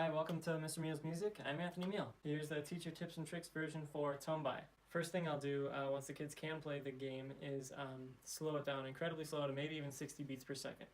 Hi, welcome to Mr. Meal's Music. I'm Anthony Meal. Here's the teacher tips and tricks version for Toembai. First thing I'll do once the kids can play the game is slow it down, incredibly slow to maybe even 60 beats per second.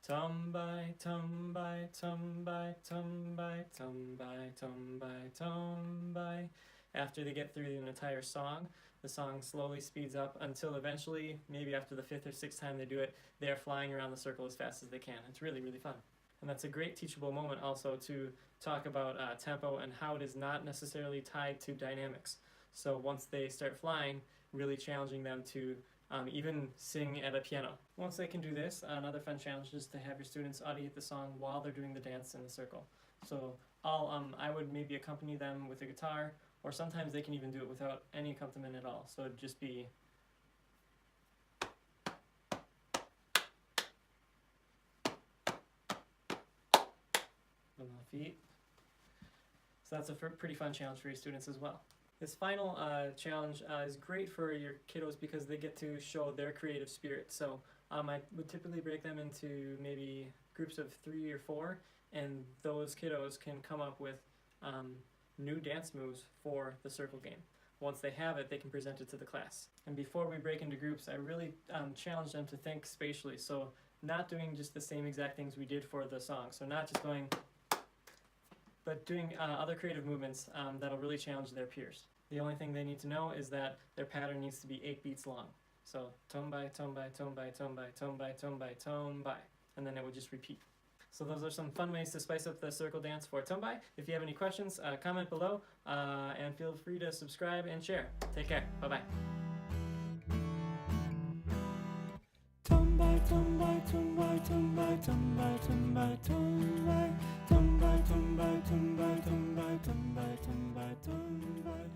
Toembai, Toembai, Toembai, Toembai, Toembai, Toembai, Toembai. After they get through an entire song, the song slowly speeds up until eventually, maybe after the 5th or 6th time they do it, they are flying around the circle as fast as they can. It's really, really fun. And that's a great teachable moment also to talk about tempo and how it is not necessarily tied to dynamics. So once they start flying, really challenging them to even sing at a piano. Once they can do this, another fun challenge is to have your students audiate the song while they're doing the dance in the circle. So I would maybe accompany them with a guitar, or sometimes they can even do it without any accompaniment at all. So it'd just be on the feet. So that's a pretty fun challenge for your students as well. This final challenge is great for your kiddos because they get to show their creative spirit. So I would typically break them into maybe groups of 3 or 4, and those kiddos can come up with new dance moves for the circle game. Once they have it, they can present it to the class. And before we break into groups, I really challenge them to think spatially. So not doing just the same exact things we did for the song. So not just going, but doing other creative movements that'll really challenge their peers. The only thing they need to know is that their pattern needs to be 8 beats long. So Toembai, Toembai, Toembai, Toembai, Toembai, Toembai, Toembai, and then it would just repeat. So those are some fun ways to spice up the circle dance for Toembai. If you have any questions, comment below, and feel free to subscribe and share. Take care. Bye-bye. Toembai, Toembai, Toembai, Toembai, Toembai, Toembai, Toembai, Toembai, Toembai, Toembai, Toembai, Toembai, Toembai, Toembai.